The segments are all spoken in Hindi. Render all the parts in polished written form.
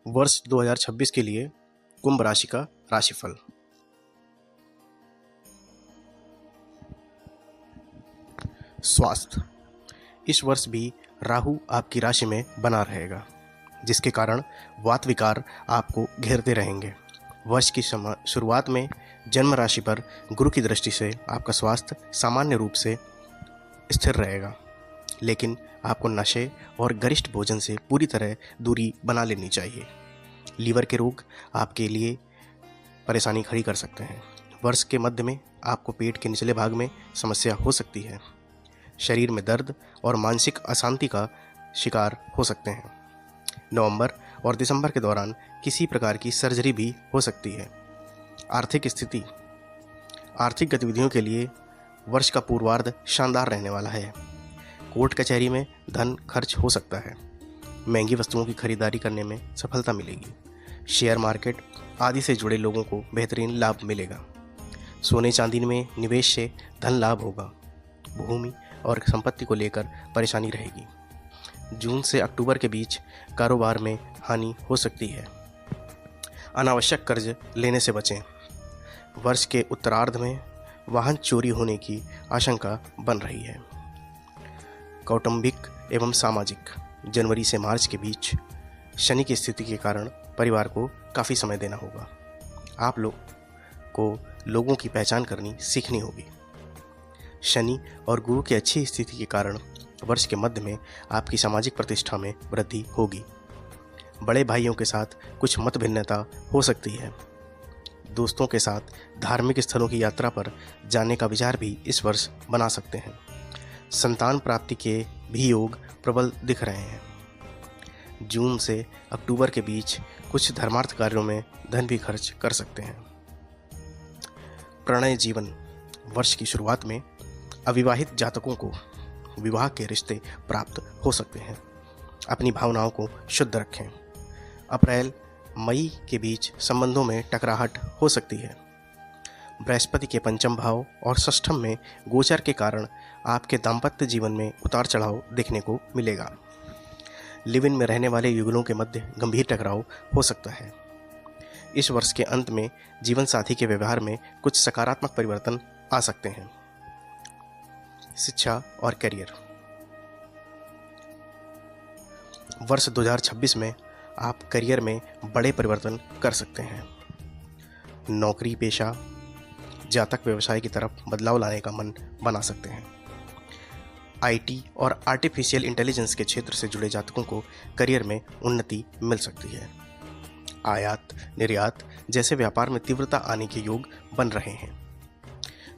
वर्ष 2026 के लिए कुंभ राशि का राशिफल। स्वास्थ्य। इस वर्ष भी राहु आपकी राशि में बना रहेगा, जिसके कारण वात विकार आपको घेरते रहेंगे। वर्ष की शुरुआत में जन्म राशि पर गुरु की दृष्टि से आपका स्वास्थ्य सामान्य रूप से स्थिर रहेगा, लेकिन आपको नशे और गरिष्ठ भोजन से पूरी तरह दूरी बना लेनी चाहिए। लीवर के रोग आपके लिए परेशानी खड़ी कर सकते हैं। वर्ष के मध्य में आपको पेट के निचले भाग में समस्या हो सकती है। शरीर में दर्द और मानसिक अशांति का शिकार हो सकते हैं। नवंबर और दिसंबर के दौरान किसी प्रकार की सर्जरी भी हो सकती है। आर्थिक स्थिति। आर्थिक गतिविधियों के लिए वर्ष का पूर्वार्ध शानदार रहने वाला है। कोर्ट कचहरी में धन खर्च हो सकता है। महंगी वस्तुओं की खरीदारी करने में सफलता मिलेगी। शेयर मार्केट आदि से जुड़े लोगों को बेहतरीन लाभ मिलेगा। सोने चांदी में निवेश से धन लाभ होगा। भूमि और संपत्ति को लेकर परेशानी रहेगी। जून से अक्टूबर के बीच कारोबार में हानि हो सकती है। अनावश्यक कर्ज लेने से बचें। वर्ष के उत्तरार्ध में वाहन चोरी होने की आशंका बन रही है। कौटुंबिक एवं सामाजिक। जनवरी से मार्च के बीच शनि की स्थिति के कारण परिवार को काफ़ी समय देना होगा। आप लोग को लोगों की पहचान करनी सीखनी होगी। शनि और गुरु की अच्छी स्थिति के कारण वर्ष के मध्य में आपकी सामाजिक प्रतिष्ठा में वृद्धि होगी। बड़े भाइयों के साथ कुछ मतभिन्नता हो सकती है। दोस्तों के साथ धार्मिक स्थलों की यात्रा पर जाने का विचार भी इस वर्ष बना सकते हैं। संतान प्राप्ति के भी योग प्रबल दिख रहे हैं। जून से अक्टूबर के बीच कुछ धर्मार्थ कार्यों में धन भी खर्च कर सकते हैं। प्रणय जीवन। वर्ष की शुरुआत में अविवाहित जातकों को विवाह के रिश्ते प्राप्त हो सकते हैं। अपनी भावनाओं को शुद्ध रखें। अप्रैल मई के बीच संबंधों में टकराहट हो सकती है। बृहस्पति के पंचम भाव और षष्ठम में गोचर के कारण आपके दाम्पत्य जीवन में उतार चढ़ाव देखने को मिलेगा। लिव इन में रहने वाले युगलों के मध्य गंभीर टकराव हो सकता है। इस वर्ष के अंत में जीवन साथी के व्यवहार में कुछ सकारात्मक परिवर्तन आ सकते हैं। शिक्षा और करियर। वर्ष 2026 में आप करियर में बड़े परिवर्तन कर सकते हैं। नौकरी पेशा जातक व्यवसाय की तरफ बदलाव लाने का मन बना सकते हैं। आईटी और आर्टिफिशियल इंटेलिजेंस के क्षेत्र से जुड़े जातकों को करियर में उन्नति मिल सकती है। आयात निर्यात जैसे व्यापार में तीव्रता आने के योग बन रहे हैं।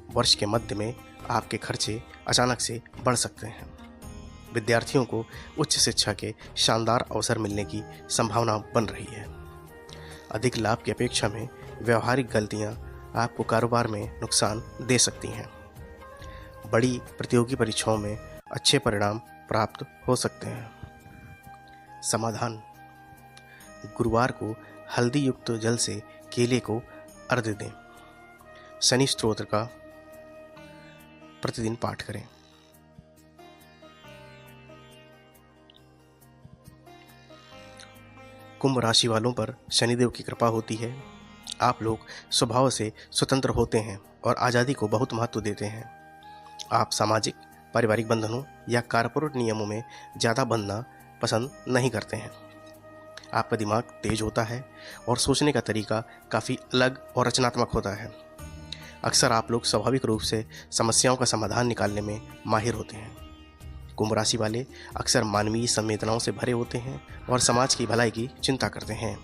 वर्ष के मध्य में आपके खर्चे अचानक से बढ़ सकते हैं। विद्यार्थियों को उच्च शिक्षा के शानदार अवसर मिलने की संभावना बन रही है। अधिक लाभ की अपेक्षा में व्यवहारिक गलतियां आपको कारोबार में नुकसान दे सकती हैं। बड़ी प्रतियोगी परीक्षाओं में अच्छे परिणाम प्राप्त हो सकते हैं। समाधान। गुरुवार को हल्दी युक्त जल से केले को अर्घ्य दें। शनि स्तोत्र का प्रतिदिन पाठ करें। कुंभ राशि वालों पर शनिदेव की कृपा होती है। आप लोग स्वभाव से स्वतंत्र होते हैं और आज़ादी को बहुत महत्व देते हैं। आप सामाजिक पारिवारिक बंधनों या कॉर्पोरेट नियमों में ज़्यादा बंधना पसंद नहीं करते हैं। आपका दिमाग तेज होता है और सोचने का तरीका काफ़ी अलग और रचनात्मक होता है। अक्सर आप लोग स्वाभाविक रूप से समस्याओं का समाधान निकालने में माहिर होते हैं। कुंभ राशि वाले अक्सर मानवीय संवेदनाओं से भरे होते हैं और समाज की भलाई की चिंता करते हैं।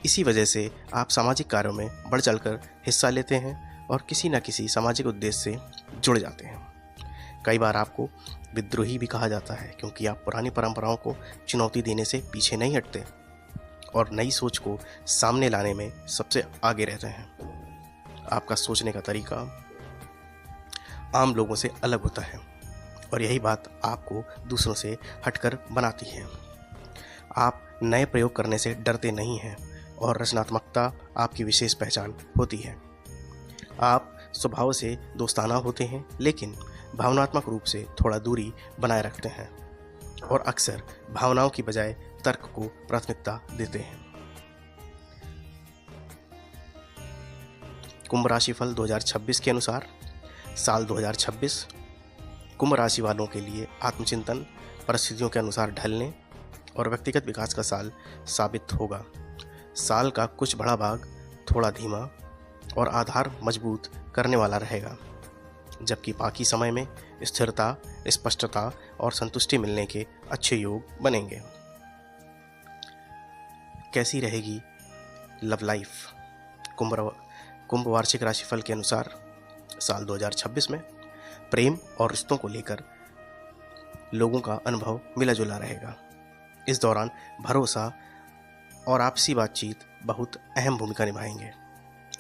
इसी वजह से आप सामाजिक कार्यों में बढ़ चढ़कर हिस्सा लेते हैं और किसी न किसी सामाजिक उद्देश्य से जुड़ जाते हैं। कई बार आपको विद्रोही भी कहा जाता है, क्योंकि आप पुरानी परंपराओं को चुनौती देने से पीछे नहीं हटते और नई सोच को सामने लाने में सबसे आगे रहते हैं। आपका सोचने का तरीका आम लोगों से अलग होता है और यही बात आपको दूसरों से हटकर बनाती है। आप नए प्रयोग करने से डरते नहीं हैं और रचनात्मकता आपकी विशेष पहचान होती है। आप स्वभाव से दोस्ताना होते हैं, लेकिन भावनात्मक रूप से थोड़ा दूरी बनाए रखते हैं और अक्सर भावनाओं की बजाय तर्क को प्राथमिकता देते हैं। कुंभ राशिफल 2026 के अनुसार साल 2026 कुंभ राशि वालों के लिए आत्मचिंतन, परिस्थितियों के अनुसार ढलने और व्यक्तिगत विकास का साल साबित होगा। साल का कुछ बड़ा भाग थोड़ा धीमा और आधार मजबूत करने वाला रहेगा, जबकि बाकी समय में स्थिरता, स्पष्टता और संतुष्टि मिलने के अच्छे योग बनेंगे। कैसी रहेगी लव लाइफ? कुंभ वार्षिक राशिफल के अनुसार साल 2026 में प्रेम और रिश्तों को लेकर लोगों का अनुभव मिला जुला रहेगा। इस दौरान भरोसा और आपसी बातचीत बहुत अहम भूमिका निभाएंगे।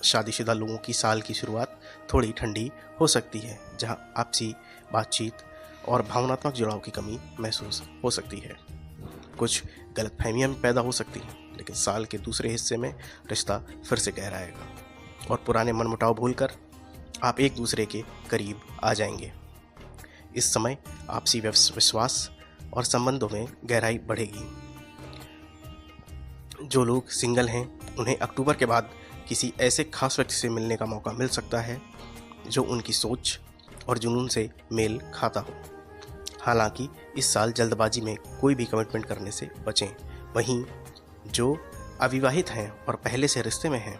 शादीशुदा लोगों की साल की शुरुआत थोड़ी ठंडी हो सकती है, जहां आपसी बातचीत और भावनात्मक जुड़ाव की कमी महसूस हो सकती है। कुछ गलतफहमियां पैदा हो सकती हैं, लेकिन साल के दूसरे हिस्से में रिश्ता फिर से गहराएगा और पुराने मनमुटाव भूलकर आप एक दूसरे के करीब आ जाएंगे। इस समय आपसी विश्वास और संबंधों में गहराई बढ़ेगी। जो लोग सिंगल हैं उन्हें अक्टूबर के बाद किसी ऐसे खास व्यक्ति से मिलने का मौका मिल सकता है जो उनकी सोच और जुनून से मेल खाता हो। हालांकि इस साल जल्दबाजी में कोई भी कमिटमेंट करने से बचें। वहीं जो अविवाहित हैं और पहले से रिश्ते में हैं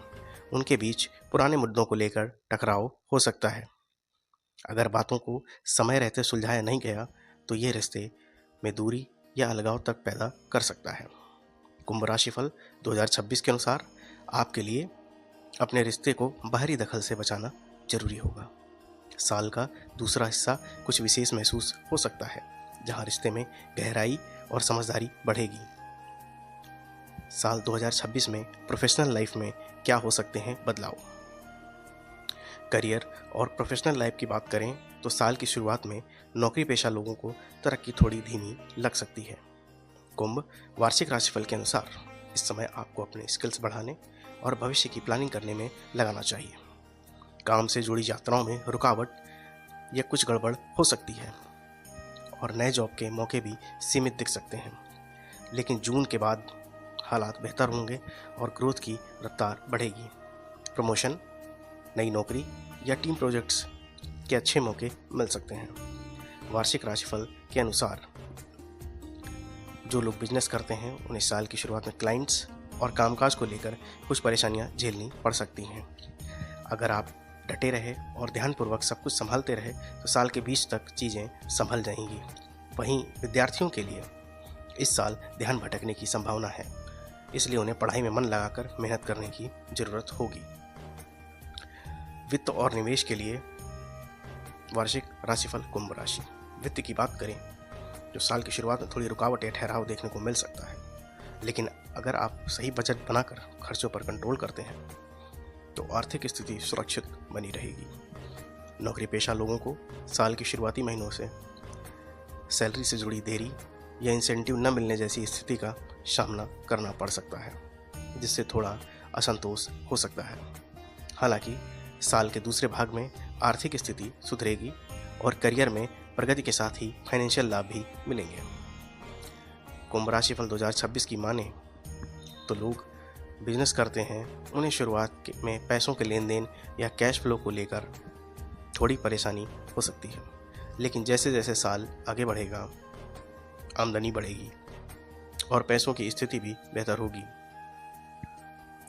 उनके बीच पुराने मुद्दों को लेकर टकराव हो सकता है। अगर बातों को समय रहते सुलझाया नहीं गया तो ये रिश्ते में दूरी या अलगाव तक पैदा कर सकता है। कुंभ राशिफल 2026 के अनुसार आपके लिए अपने रिश्ते को बाहरी दखल से बचाना जरूरी होगा। साल का दूसरा हिस्सा कुछ विशेष महसूस हो सकता है, जहां रिश्ते में गहराई और समझदारी बढ़ेगी। साल 2026 में प्रोफेशनल लाइफ में क्या हो सकते हैं बदलाव? करियर और प्रोफेशनल लाइफ की बात करें तो साल की शुरुआत में नौकरी पेशा लोगों को तरक्की थोड़ी धीमी लग सकती है। कुंभ वार्षिक राशिफल के अनुसार इस समय आपको अपने स्किल्स बढ़ाने और भविष्य की प्लानिंग करने में लगाना चाहिए। काम से जुड़ी यात्राओं में रुकावट या कुछ गड़बड़ हो सकती है और नए जॉब के मौके भी सीमित दिख सकते हैं, लेकिन जून के बाद हालात बेहतर होंगे और ग्रोथ की रफ्तार बढ़ेगी। प्रमोशन, नई नौकरी या टीम प्रोजेक्ट्स के अच्छे मौके मिल सकते हैं। वार्षिक राशिफल के अनुसार जो लोग बिजनेस करते हैं उन्हें साल की शुरुआत में क्लाइंट्स और कामकाज को लेकर कुछ परेशानियां झेलनी पड़ सकती हैं। अगर आप डटे रहे और ध्यानपूर्वक सब कुछ संभालते रहे तो साल के बीच तक चीज़ें संभल जाएंगी। वहीं विद्यार्थियों के लिए इस साल ध्यान भटकने की संभावना है, इसलिए उन्हें पढ़ाई में मन लगाकर मेहनत करने की जरूरत होगी। वित्त और निवेश के लिए वार्षिक राशिफल कुंभ राशि। वित्त की बात करें जो साल की शुरुआत में थोड़ी रुकावट या ठहराव देखने को मिल सकता है, लेकिन अगर आप सही बजट बनाकर खर्चों पर कंट्रोल करते हैं तो आर्थिक स्थिति सुरक्षित बनी रहेगी। नौकरी पेशा लोगों को साल के शुरुआती महीनों से सैलरी से जुड़ी देरी या इंसेंटिव न मिलने जैसी स्थिति का सामना करना पड़ सकता है, जिससे थोड़ा असंतोष हो सकता है। हालांकि साल के दूसरे भाग में आर्थिक स्थिति सुधरेगी और करियर में प्रगति के साथ ही फाइनेंशियल लाभ भी मिलेंगे। कुंभ राशिफल 2026 की माने तो लोग बिजनेस करते हैं उन्हें शुरुआत में पैसों के लेन देन या कैश फ्लो को लेकर थोड़ी परेशानी हो सकती है, लेकिन जैसे जैसे साल आगे बढ़ेगा आमदनी बढ़ेगी और पैसों की स्थिति भी बेहतर होगी।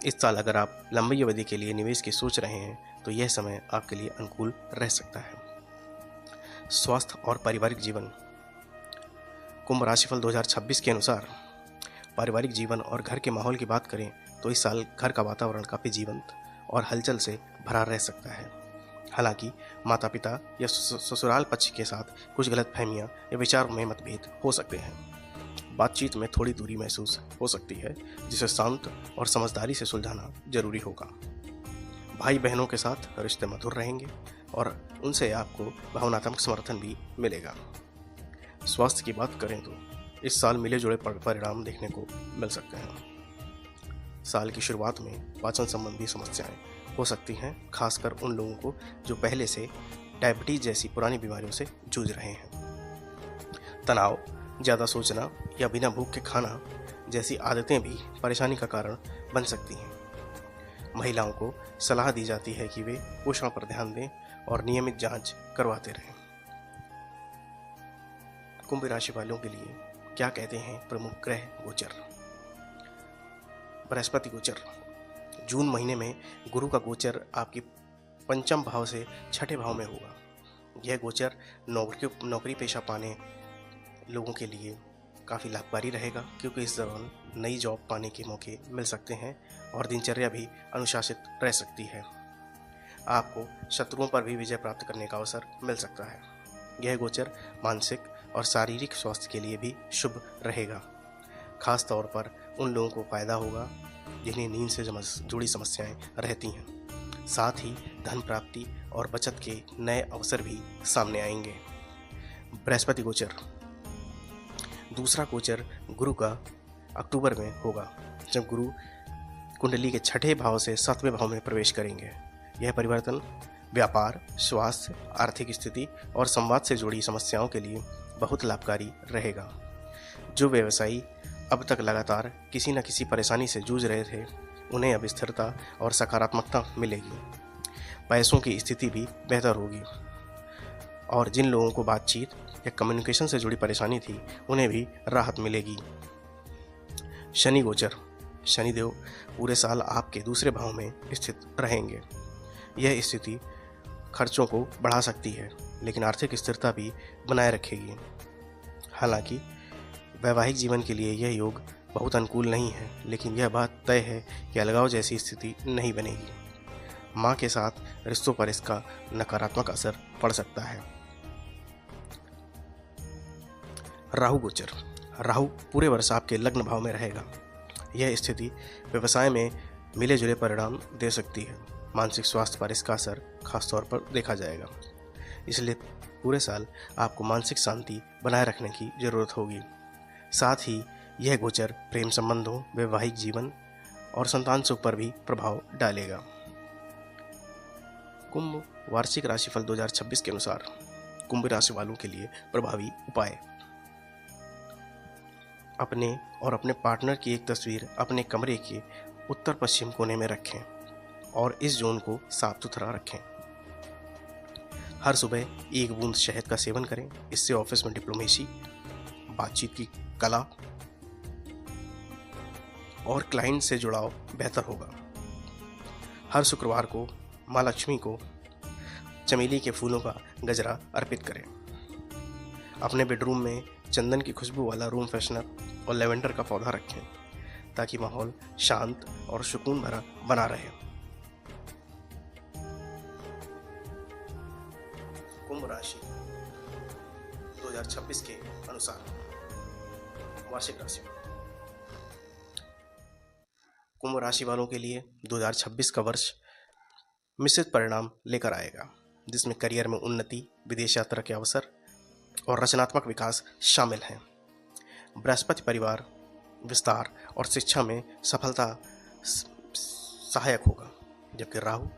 इस साल अगर आप लंबी अवधि के लिए निवेश की सोच रहे हैं तो यह समय आपके लिए अनुकूल रह सकता है। स्वास्थ्य और पारिवारिक जीवन। कुंभ राशिफल 2026 के अनुसार पारिवारिक जीवन और घर के माहौल की बात करें तो इस साल घर का वातावरण काफ़ी जीवंत और हलचल से भरा रह सकता है। हालांकि माता पिता या ससुराल पक्ष के साथ कुछ गलतफहमियां या विचारों में मतभेद हो सकते हैं। बातचीत में थोड़ी दूरी महसूस हो सकती है, जिसे शांत और समझदारी से सुलझाना जरूरी होगा। भाई बहनों के साथ रिश्ते मधुर रहेंगे और उनसे आपको भावनात्मक समर्थन भी मिलेगा। स्वास्थ्य की बात करें तो इस साल मिले जुले परिणाम देखने को मिल सकते हैं। साल की शुरुआत में पाचन संबंधी समस्याएं हो सकती हैं, खासकर उन लोगों को जो पहले से डायबिटीज जैसी पुरानी बीमारियों से जूझ रहे हैं। तनाव, ज़्यादा सोचना या बिना भूख के खाना जैसी आदतें भी परेशानी का कारण बन सकती हैं। महिलाओं को सलाह दी जाती है कि वे पोषण पर ध्यान दें और नियमित जांच करवाते रहें। कुंभ राशि वालों के लिए क्या कहते हैं प्रमुख ग्रह गोचर। बृहस्पति गोचर। जून महीने में गुरु का गोचर आपकी पंचम भाव से छठे भाव में होगा। यह गोचर नौकरी पेशा पाने लोगों के लिए काफ़ी लाभकारी रहेगा, क्योंकि इस दौरान नई जॉब पाने के मौके मिल सकते हैं और दिनचर्या भी अनुशासित रह सकती है। आपको शत्रुओं पर भी विजय प्राप्त करने का अवसर मिल सकता है। यह गोचर मानसिक और शारीरिक स्वास्थ्य के लिए भी शुभ रहेगा। खास तौर पर उन लोगों को फायदा होगा जिन्हें नींद से जुड़ी समस्याएं रहती हैं। साथ ही धन प्राप्ति और बचत के नए अवसर भी सामने आएंगे। बृहस्पति गोचर। दूसरा गोचर गुरु का अक्टूबर में होगा, जब गुरु कुंडली के छठे भाव से सातवें भाव में प्रवेश करेंगे। यह परिवर्तन व्यापार, स्वास्थ्य, आर्थिक स्थिति और संवाद से जुड़ी समस्याओं के लिए बहुत लाभकारी रहेगा। जो व्यवसायी अब तक लगातार किसी न किसी परेशानी से जूझ रहे थे, उन्हें अब स्थिरता और सकारात्मकता मिलेगी। पैसों की स्थिति भी बेहतर होगी और जिन लोगों को बातचीत या कम्युनिकेशन से जुड़ी परेशानी थी, उन्हें भी राहत मिलेगी। शनि गोचर। शनिदेव पूरे साल आपके दूसरे भाव में स्थित रहेंगे। यह स्थिति खर्चों को बढ़ा सकती है, लेकिन आर्थिक स्थिरता भी बनाए रखेगी। हालांकि वैवाहिक जीवन के लिए यह योग बहुत अनुकूल नहीं है, लेकिन यह बात तय है कि अलगाव जैसी स्थिति नहीं बनेगी। माँ के साथ रिश्तों पर इसका नकारात्मक असर पड़ सकता है। राहु गोचर। राहु पूरे वर्ष आपके लग्न भाव में रहेगा। यह स्थिति व्यवसाय में मिले जुले परिणाम दे सकती है। मानसिक स्वास्थ्य पर इसका असर खासतौर पर देखा जाएगा। इसलिए पूरे साल आपको मानसिक शांति बनाए रखने की जरूरत होगी। साथ ही यह गोचर प्रेम संबंधों, वैवाहिक जीवन और संतान सुख पर भी प्रभाव डालेगा। कुंभ वार्षिक राशिफल 2026 के अनुसार कुंभ राशि वालों के लिए प्रभावी उपाय। अपने और अपने पार्टनर की एक तस्वीर अपने कमरे के उत्तर पश्चिम कोने में रखें और इस जोन को साफ सुथरा रखें। हर सुबह 1 बूंद शहद का सेवन करें। इससे ऑफिस में डिप्लोमेसी, बातचीत की कला और क्लाइंट से जुड़ाव बेहतर होगा। हर शुक्रवार को माँ लक्ष्मी को चमेली के फूलों का गजरा अर्पित करें। अपने बेडरूम में चंदन की खुशबू वाला रूम फ्रेशनर और लेवेंडर का पौधा रखें, ताकि माहौल शांत और सुकून भरा बना रहे। कुंभ राशि 2026 के अनुसार वार्षिक राशि। कुंभ राशि वालों के लिए 2026 का वर्ष मिश्रित परिणाम लेकर आएगा, जिसमें करियर में उन्नति, विदेश यात्रा के अवसर और रचनात्मक विकास शामिल हैं। बृहस्पति परिवार, विस्तार और शिक्षा में सफलता सहायक होगा, जबकि राहु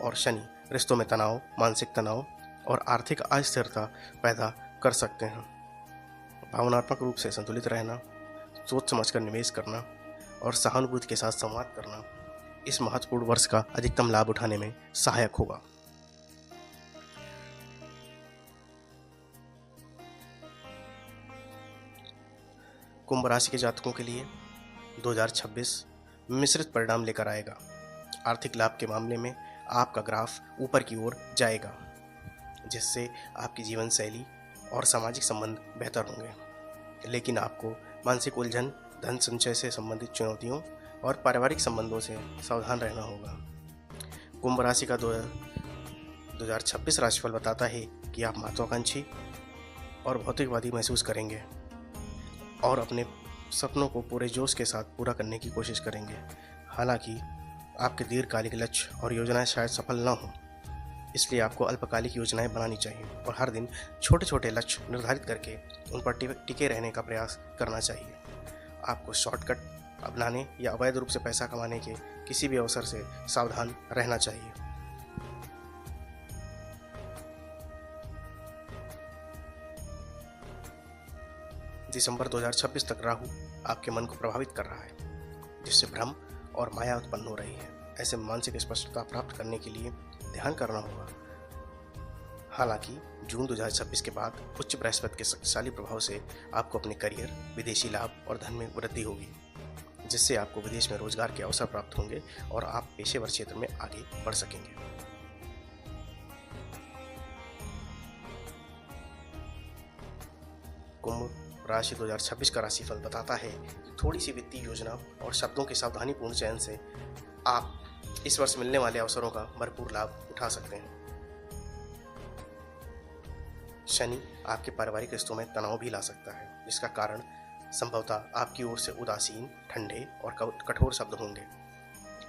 और शनि रिश्तों में तनाव, मानसिक तनाव और आर्थिक अस्थिरता पैदा कर सकते हैं। भावनात्मक रूप से संतुलित रहना, सोच समझकर निवेश करना और सहानुभूति के साथ संवाद करना इस महत्वपूर्ण वर्ष का अधिकतम लाभ उठाने में सहायक होगा। कुंभ राशि के जातकों के लिए 2026 मिश्रित परिणाम लेकर आएगा। आर्थिक लाभ के मामले में आपका ग्राफ ऊपर की ओर जाएगा, जिससे आपकी जीवन शैली और सामाजिक संबंध बेहतर होंगे। लेकिन आपको मानसिक उलझन, धन संचय से संबंधित चुनौतियों और पारिवारिक संबंधों से सावधान रहना होगा। कुंभ राशि का 2026 राशिफल बताता है कि आप महत्वाकांक्षी और भौतिकवादी महसूस करेंगे और अपने सपनों को पूरे जोश के साथ पूरा करने की कोशिश करेंगे। हालांकि आपके दीर्घकालिक लक्ष्य और योजनाएं शायद सफल न हों, इसलिए आपको अल्पकालिक योजनाएं बनानी चाहिए और हर दिन छोटे छोटे लक्ष्य निर्धारित करके उन पर टिके रहने का प्रयास करना चाहिए। आपको शॉर्टकट अपनाने या अवैध रूप से पैसा कमाने के किसी भी अवसर से सावधान रहना चाहिए। दिसंबर 2026 तक राहु आपके मन को प्रभावित कर रहा है, जिससे भ्रम और माया उत्पन्न हो रही है। ऐसे मानसिक स्पष्टता प्राप्त करने के लिए ध्यान करना होगा। हालांकि जून 2026 के बाद उच्च बृहस्पति के शक्तिशाली प्रभाव से आपको अपने करियर, विदेशी लाभ और धन में वृद्धि होगी, जिससे आपको विदेश में रोजगार के अवसर प्राप्त होंगे और आप पेशेवर क्षेत्र में आगे बढ़ सकेंगे। कुंभ राशि 2026 का राशिफल बताता है कि थोड़ी सी वित्तीय योजना और शब्दों के सावधानीपूर्ण चयन से आप इस वर्ष मिलने वाले अवसरों का भरपूर लाभ उठा सकते हैं। शनि आपके पारिवारिक रिश्तों में तनाव भी ला सकता है, जिसका कारण संभवतः आपकी ओर से उदासीन, ठंडे और कठोर शब्द होंगे।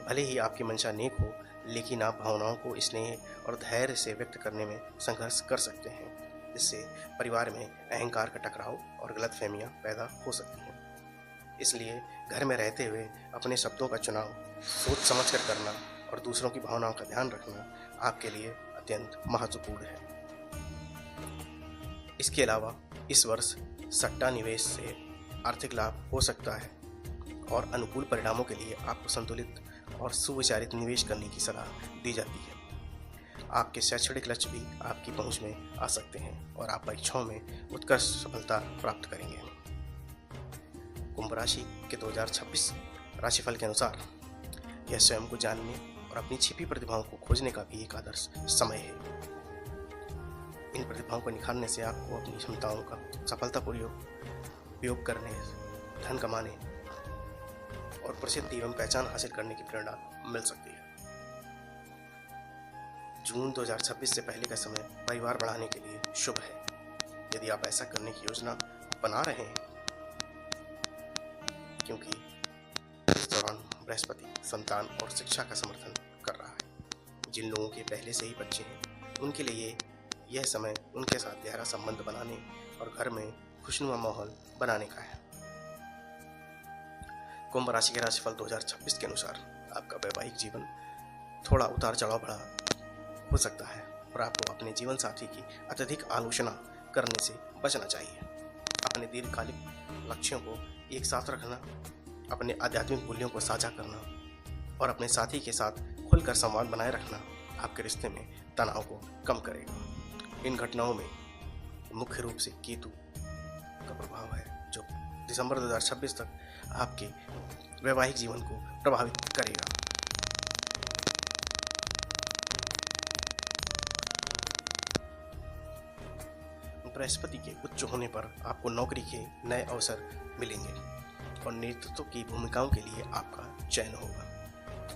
भले ही आपकी मंशा नेक हो, लेकिन आप भावनाओं को स्नेह और धैर्य से व्यक्त करने में संघर्ष कर सकते हैं, जिससे परिवार में अहंकार का टकराव और गलतफहमियां पैदा हो सकती हैं। इसलिए घर में रहते हुए अपने शब्दों का चुनाव सोच समझकर करना और दूसरों की भावनाओं का ध्यान रखना आपके लिए अत्यंत महत्वपूर्ण है। इसके अलावा इस वर्ष सट्टा निवेश से आर्थिक लाभ हो सकता है और अनुकूल परिणामों के लिए आपको संतुलित और सुविचारित निवेश करने की सलाह दी जाती है। आपके शैक्षणिक लक्ष्य भी आपकी पहुंच में आ सकते हैं और आप परीक्षाओं में उत्कृष्ट सफलता प्राप्त करेंगे। कुंभ राशि के 2026 राशिफल के अनुसार यह स्वयं को जानने और अपनी छिपी प्रतिभाओं को खोजने का भी एक आदर्श समय है। इन प्रतिभाओं को निखारने से आपको अपनी क्षमताओं का सफलतापूर्वक उपयोग करने, धन कमाने और प्रसिद्धि एवं पहचान हासिल करने की प्रेरणा मिल सकती है। जून 2026 से पहले का समय परिवार बढ़ाने के लिए शुभ है। यदि आप ऐसा करने की योजना बना रहे हैं, क्योंकि इस दौरान बृहस्पति संतान और शिक्षा का समर्थन कर रहा है। जिन लोगों के पहले से ही बच्चे हैं, उनके लिए यह समय उनके साथ गहरा संबंध बनाने और घर में खुशनुमा माहौल बनाने का है। कुंभ राशि के राशिफल 2026 के अनुसार आपका वैवाहिक जीवन थोड़ा उतार चढ़ाव भरा हो सकता है और आपको अपने जीवन साथी की अत्यधिक आलोचना करने से बचना चाहिए। अपने दीर्घकालिक लक्ष्यों को एक साथ रखना, अपने आध्यात्मिक मूल्यों को साझा करना और अपने साथी के साथ खुलकर संवाद बनाए रखना आपके रिश्ते में तनाव को कम करेगा। इन घटनाओं में मुख्य रूप से केतु का प्रभाव है, जो दिसंबर 2026 तक आपके वैवाहिक जीवन को प्रभावित करेगा। बृहस्पति के उच्च होने पर आपको नौकरी के नए अवसर मिलेंगे और नेतृत्व की भूमिकाओं के लिए आपका चयन होगा।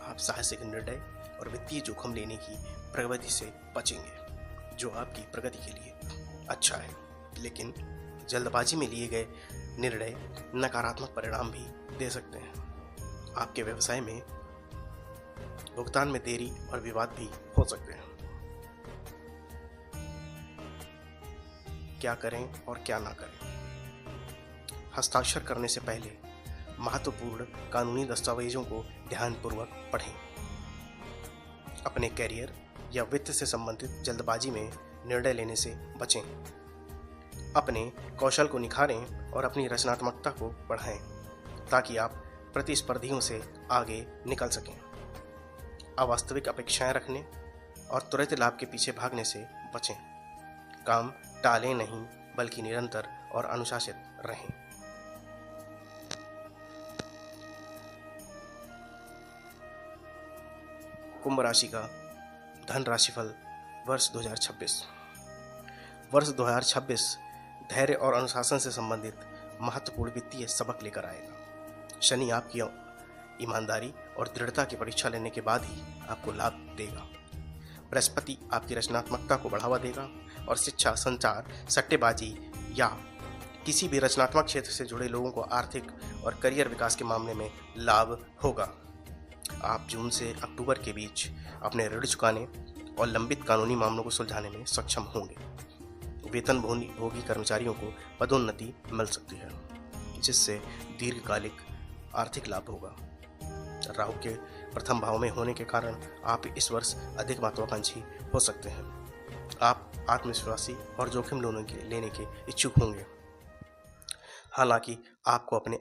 आप साहसिक निर्णय और वित्तीय जोखिम लेने की प्रवृत्ति से बचेंगे, जो आपकी प्रगति के लिए अच्छा है। लेकिन जल्दबाजी में लिए गए निर्णय नकारात्मक परिणाम भी दे सकते हैं। आपके व्यवसाय में भुगतान में देरी और विवाद भी हो सकते हैं। क्या करें और क्या ना करें। हस्ताक्षर करने से पहले महत्वपूर्ण कानूनी दस्तावेजों को ध्यानपूर्वक पढ़ें। अपने कैरियर या वित्त से संबंधित जल्दबाजी में निर्णय लेने से बचें। अपने कौशल को निखारें और अपनी रचनात्मकता को बढ़ाएं, ताकि आप प्रतिस्पर्धियों से आगे निकल सकें। अवास्तविक अपेक्षाएं रखने और त्वरित लाभ के पीछे भागने से बचें। काम टालें नहीं, बल्कि निरंतर और अनुशासित रहें। कुंभ राशि का धन राशिफल वर्ष 2026। वर्ष 2026 धैर्य और अनुशासन से संबंधित महत्वपूर्ण वित्तीय सबक लेकर आएगा। शनि आपकी ईमानदारी और दृढ़ता की परीक्षा लेने के बाद ही आपको लाभ देगा। बृहस्पति आपकी रचनात्मकता को बढ़ावा देगा और शिक्षा, संचार, सट्टेबाजी या किसी भी रचनात्मक क्षेत्र से जुड़े लोगों को आर्थिक और करियर विकास के मामले में लाभ होगा। आप जून से अक्टूबर के बीच अपने ऋण चुकाने और लंबित कानूनी मामलों को सुलझाने में सक्षम होंगे। वेतनभोगी कर्मचारियों को पदोन्नति मिल सकती है, जिससे दीर्घकालिक आर्थिक लाभ होगा। राहु के प्रथम भाव में होने के कारण आप इस वर्ष अधिक महत्वाकांक्षी हो सकते हैं। आप आत्मविश्वासी और जोखिम लेने के इच्छुक होंगे। हालांकि आपको अपने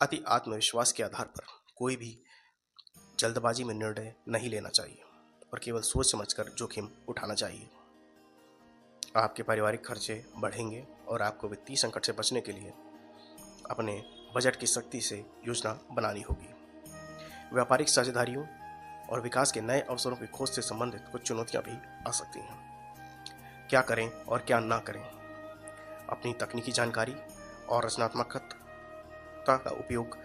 अति आत्मविश्वास के आधार पर कोई भी जल्दबाजी में निर्णय नहीं लेना चाहिए और केवल सोच समझकर जोखिम उठाना चाहिए। आपके पारिवारिक खर्चे बढ़ेंगे और आपको वित्तीय संकट से बचने के लिए अपने बजट की सख्ती से योजना बनानी होगी। व्यापारिक साझेदारियों और विकास के नए अवसरों की खोज से संबंधित कुछ चुनौतियां भी आ सकती हैं। क्या करें और क्या ना करें? अपनी तकनीकी जानकारी और रचनात्मकता का उपयोग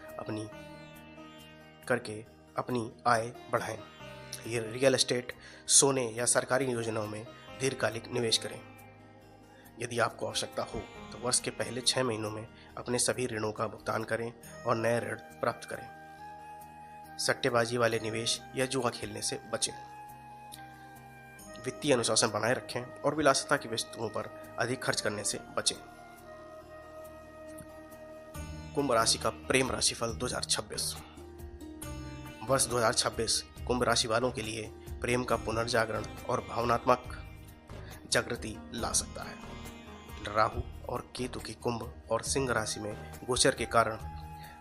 करके अपनी आय बढ़ाएं। ये रियल एस्टेट, सोने या सरकारी योजनाओं में दीर्घकालिक निवेश करें। यदि आपको आवश्यकता हो तो वर्ष के पहले 6 महीनों में अपने सभी ऋणों का भुगतान करें और नए ऋण प्राप्त करें। सट्टेबाजी वाले निवेश या जुआ खेलने से बचें। वित्तीय अनुशासन बनाए रखें और विलासिता की वस्तुओं पर अधिक खर्च करने से बचें। कुंभ राशि का प्रेम राशिफल 2026। वर्ष 2026 कुंभ राशि वालों के लिए प्रेम का पुनर्जागरण और भावनात्मक जागृति ला सकता है। राहु और केतु की कुंभ और सिंह राशि में गोचर के कारण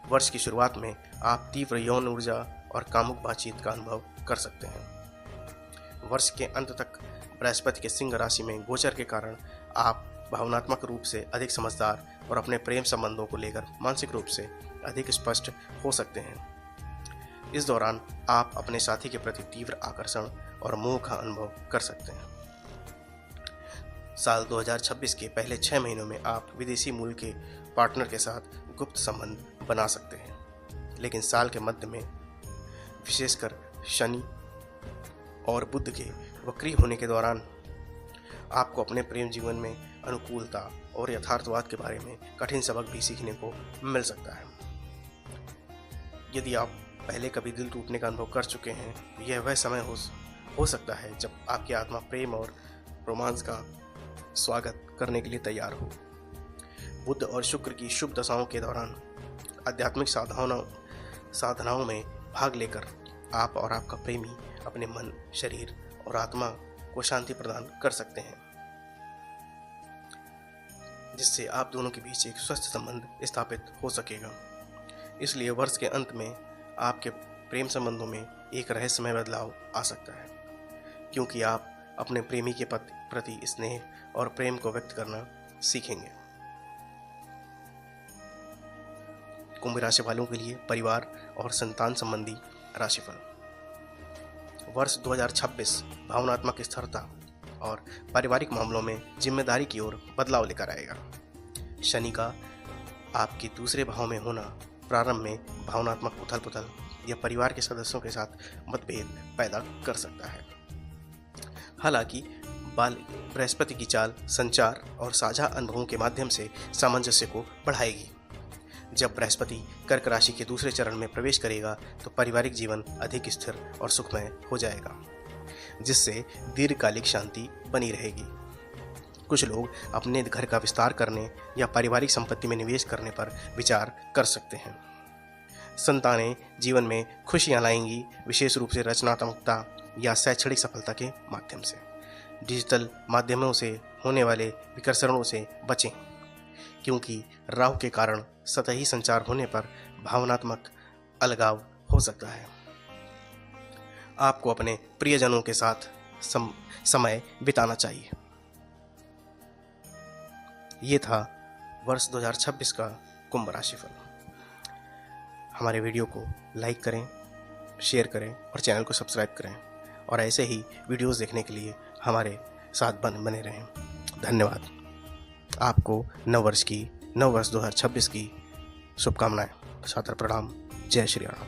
वर्ष की शुरुआत में आप तीव्र यौन ऊर्जा और कामुक बातचीत का अनुभव कर सकते हैं। वर्ष के अंत तक बृहस्पति के सिंह राशि में गोचर के कारण आप भावनात्मक रूप से अधिक समझदार और अपने प्रेम संबंधों को लेकर मानसिक रूप से अधिक स्पष्ट हो सकते हैं। इस दौरान आप अपने साथी के प्रति तीव्र आकर्षण और मोह का अनुभव कर सकते हैं। साल 2026 के पहले 6 महीनों में आप विदेशी मूल के पार्टनर के साथ गुप्त संबंध बना सकते हैं, लेकिन साल के मध्य में विशेषकर शनि और बुध के वक्री होने के दौरान आपको अपने प्रेम जीवन में अनुकूलता और यथार्थवाद के बारे में कठिन सबक भी सीखने को मिल सकता है। यदि आप पहले कभी दिल टूटने का अनुभव कर चुके हैं, यह वह समय हो सकता है जब आपकी आत्मा प्रेम और रोमांस का स्वागत करने के लिए तैयार हो। बुध और शुक्र की शुभ दशाओं के दौरान आध्यात्मिक साधनाओं में भाग लेकर आप और आपका प्रेमी अपने मन, शरीर और आत्मा को शांति प्रदान कर सकते हैं, जिससे आप दोनों के बीच एक स्वस्थ संबंध स्थापित हो सकेगा। इसलिए वर्ष के अंत में आपके प्रेम संबंधों में एक रहस्यमय बदलाव आ सकता है, क्योंकि आप अपने प्रेमी के प्रति स्नेह और प्रेम को व्यक्त करना सीखेंगे। कुंभ राशि वालों के लिए परिवार और संतान संबंधी राशिफल। वर्ष 2026 भावनात्मक स्थिरता और पारिवारिक मामलों में जिम्मेदारी की ओर बदलाव लेकर आएगा। शनि का आपके दूसरे भाव में होना प्रारंभ में भावनात्मक उथल-पुथल या परिवार के सदस्यों के साथ मतभेद पैदा कर सकता है। हालांकि बृहस्पति की चाल संचार और साझा अनुभवों के माध्यम से सामंजस्य को बढ़ाएगी। जब बृहस्पति कर्क राशि के दूसरे चरण में प्रवेश करेगा तो पारिवारिक जीवन अधिक स्थिर और सुखमय हो जाएगा, जिससे दीर्घकालिक शांति बनी रहेगी। कुछ लोग अपने घर का विस्तार करने या पारिवारिक संपत्ति में निवेश करने पर विचार कर सकते हैं। संतानें जीवन में खुशियां लाएंगी, विशेष रूप से रचनात्मकता या शैक्षणिक सफलता के माध्यम से। डिजिटल माध्यमों से होने वाले विकर्षणों से बचें, क्योंकि राहु के कारण सतही संचार होने पर भावनात्मक अलगाव हो सकता है। आपको अपने प्रियजनों के साथ समय बिताना चाहिए। ये था वर्ष 2026 का कुंभ राशिफल। हमारे वीडियो को लाइक करें, शेयर करें और चैनल को सब्सक्राइब करें, और ऐसे ही वीडियोस देखने के लिए हमारे साथ बने रहें। धन्यवाद। आपको नव वर्ष 2026 की शुभकामनाएं। सादर प्रणाम। जय श्री राम।